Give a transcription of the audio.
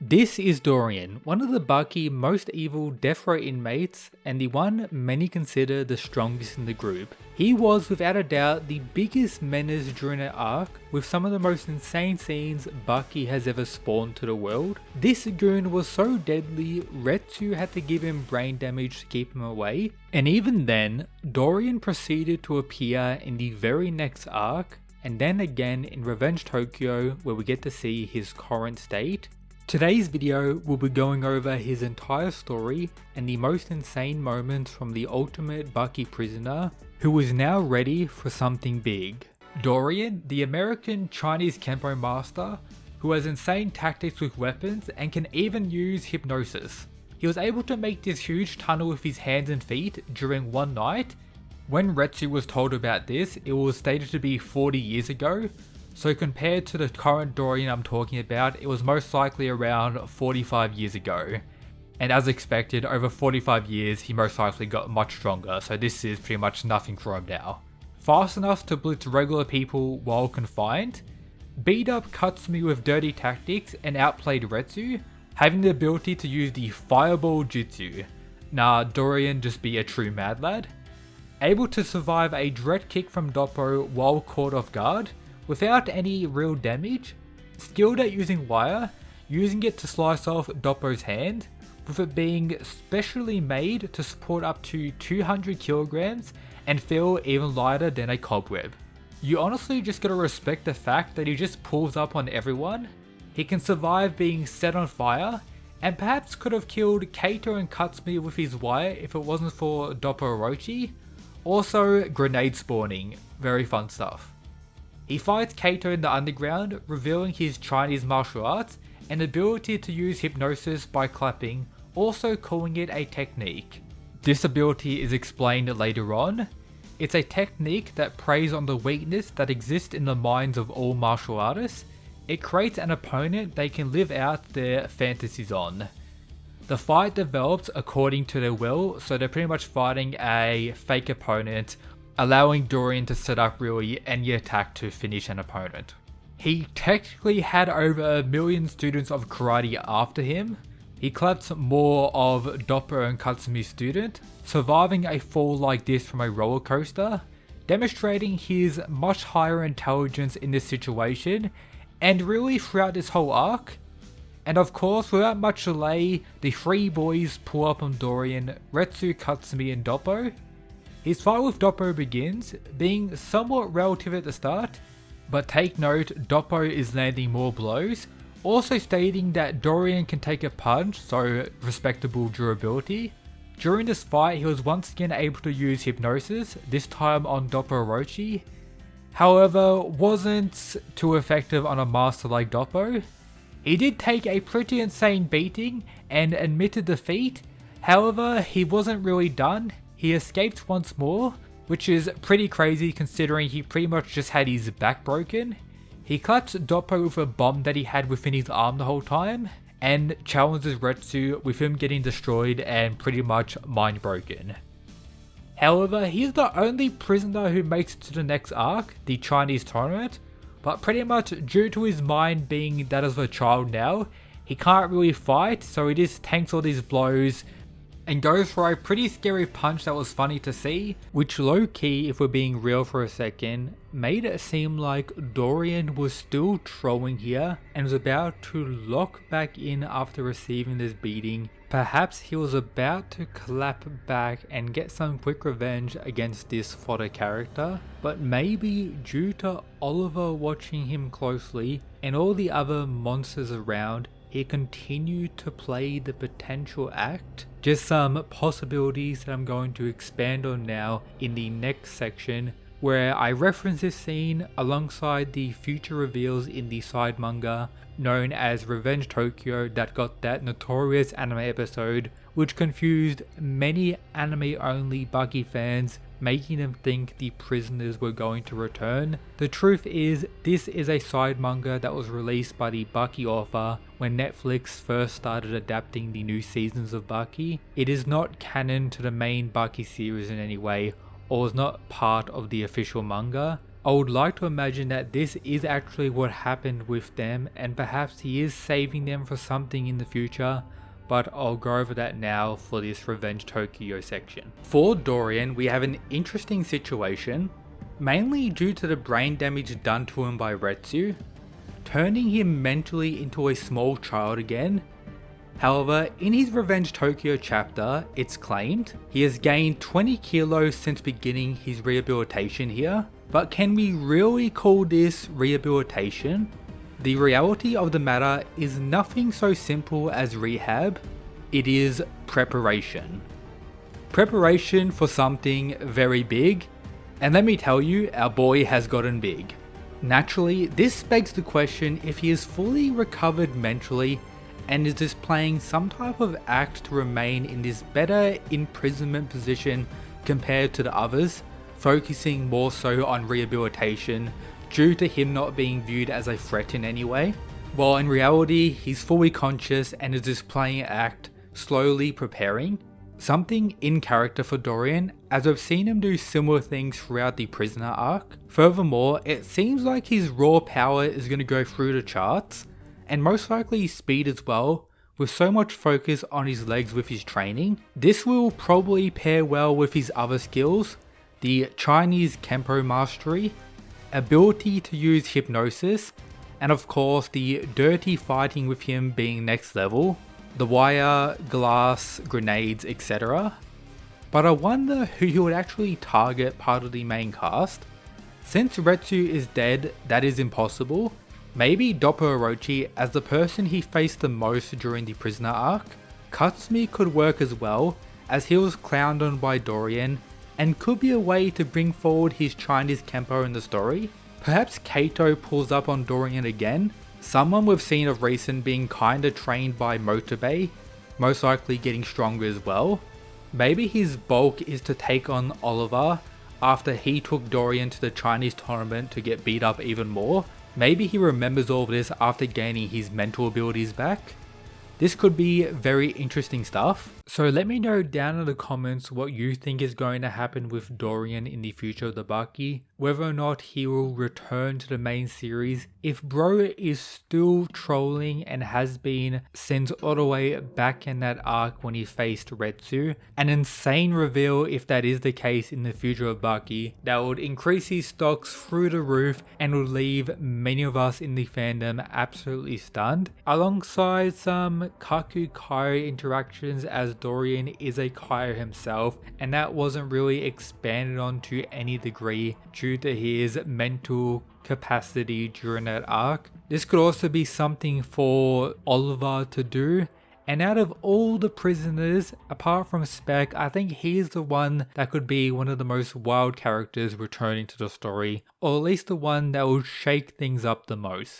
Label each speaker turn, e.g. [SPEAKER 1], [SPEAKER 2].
[SPEAKER 1] This is Dorian, one of the Bucky most evil death row inmates and the one many consider the strongest in the group. He was without a doubt the biggest menace during that arc, with some of the most insane scenes Bucky has ever spawned to the world. This goon was so deadly, Retsu had to give him brain damage to keep him away, and even then, Dorian proceeded to appear in the very next arc, and then again in Revenge Tokyo where we get to see his current state. Today's video will be going over his entire story and the most insane moments from the ultimate Bucky prisoner, who is now ready for something big. Dorian, the American Chinese Kenpo master, who has insane tactics with weapons and can even use hypnosis. He was able to make this huge tunnel with his hands and feet during one night. When Retsu was told about this, it was stated to be 40 years ago. So compared to the current Dorian I'm talking about, it was most likely around 45 years ago. And as expected, over 45 years he most likely got much stronger, so this is pretty much nothing for him now. Fast enough to blitz regular people while confined, beat up Katsumi with dirty tactics and outplayed Retsu, having the ability to use the Fireball Jutsu. Nah, Dorian just be a true mad lad. Able to survive a direct kick from Doppo while caught off guard, without any real damage, skilled at using wire, using it to slice off Doppo's hand, with it being specially made to support up to 200 kilograms and feel even lighter than a cobweb. You honestly just gotta respect the fact that he just pulls up on everyone. He can survive being set on fire, and perhaps could have killed Kato and Katsumi with his wire if it wasn't for Doppo Orochi. Also, grenade spawning, very fun stuff. He fights Kato in the underground, revealing his Chinese martial arts and ability to use hypnosis by clapping, also calling it a technique. This ability is explained later on. It's a technique that preys on the weakness that exists in the minds of all martial artists. It creates an opponent they can live out their fantasies on. The fight develops according to their will, so they're pretty much fighting a fake opponent, allowing Dorian to set up really any attack to finish an opponent. He technically had over 1 million students of karate after him. He clapped more of Doppo and Katsumi's student, surviving a fall like this from a roller coaster, demonstrating his much higher intelligence in this situation, and really throughout this whole arc. And of course, without much delay, the three boys pull up on Dorian, Retsu, Katsumi and Doppo. His fight with Doppo begins, being somewhat relative at the start, but take note, Doppo is landing more blows, also stating that Dorian can take a punch, so respectable durability. During this fight, he was once again able to use hypnosis, this time on Doppo Orochi. However, wasn't too effective on a master like Doppo. He did take a pretty insane beating and admitted defeat, however he wasn't really done. He escaped once more, which is pretty crazy considering he pretty much just had his back broken. He claps Doppo with a bomb that he had within his arm the whole time, and challenges Retsu with him getting destroyed and pretty much mind broken. However, he's the only prisoner who makes it to the next arc, the Chinese tournament, but pretty much due to his mind being that of a child now, he can't really fight, so he just tanks all these blows and goes for a pretty scary punch that was funny to see, which low-key, if we're being real for a second, made it seem like Dorian was still trolling here and was about to lock back in after receiving this beating. Perhaps he was about to clap back and get some quick revenge against this fodder character, but maybe due to Oliver watching him closely and all the other monsters around, he continued to play the potential act. Just some possibilities that I'm going to expand on now in the next section, where I reference this scene alongside the future reveals in the side manga known as Revenge Tokyo that got that notorious anime episode, which confused many anime only Bucky fans, making them think the prisoners were going to return. The truth is, this is a side manga that was released by the Bucky author when Netflix first started adapting the new seasons of Bucky. It is not canon to the main Bucky series in any way, or is not part of the official manga. I would like to imagine that this is actually what happened with them, and perhaps he is saving them for something in the future, but I'll go over that now for this Revenge Tokyo section. For Dorian, we have an interesting situation, mainly due to the brain damage done to him by Retsu, turning him mentally into a small child again. However, in his Revenge Tokyo chapter, it's claimed he has gained 20 kilos since beginning his rehabilitation here. But can we really call this rehabilitation? The reality of the matter is nothing so simple as rehab, it is preparation. Preparation for something very big, and let me tell you, our boy has gotten big. Naturally, this begs the question if he is fully recovered mentally and is just playing some type of act to remain in this better imprisonment position compared to the others, focusing more so on rehabilitation due to him not being viewed as a threat in any way. While in reality, he's fully conscious and is just playing an act, slowly preparing. Something in character for Dorian, as I've seen him do similar things throughout the Prisoner arc. Furthermore, it seems like his raw power is going to go through the charts, and most likely his speed as well, with so much focus on his legs with his training. This will probably pair well with his other skills, the Chinese Kempo mastery, ability to use hypnosis, and of course the dirty fighting with him being next level, the wire, glass, grenades, etc. But I wonder who he would actually target part of the main cast. Since Retsu is dead, that is impossible. Maybe Doppo Orochi as the person he faced the most during the Prisoner arc. Katsumi could work as well, as he was clowned on by Dorian, and could be a way to bring forward his Chinese Kempo in the story. Perhaps Kaito pulls up on Dorian again, someone we've seen of recent being kinda trained by Motobe, most likely getting stronger as well. Maybe his bulk is to take on Oliver after he took Dorian to the Chinese tournament to get beat up even more. Maybe he remembers all of this after gaining his mental abilities back. This could be very interesting stuff. So let me know down in the comments what you think is going to happen with Dorian in the future of the Baki. Whether or not he will return to the main series. If bro is still trolling and has been since all the way back in that arc when he faced Retsu. An insane reveal if that is the case in the future of Baki. That would increase his stocks through the roof and would leave many of us in the fandom absolutely stunned. Alongside some Kaku Kaio interactions, as Dorian is a Kaio himself, and that wasn't really expanded on to any degree due to his mental capacity during that arc. This could also be something for Oliver to do, and out of all the prisoners, apart from Speck, I think he's the one that could be one of the most wild characters returning to the story, or at least the one that will shake things up the most.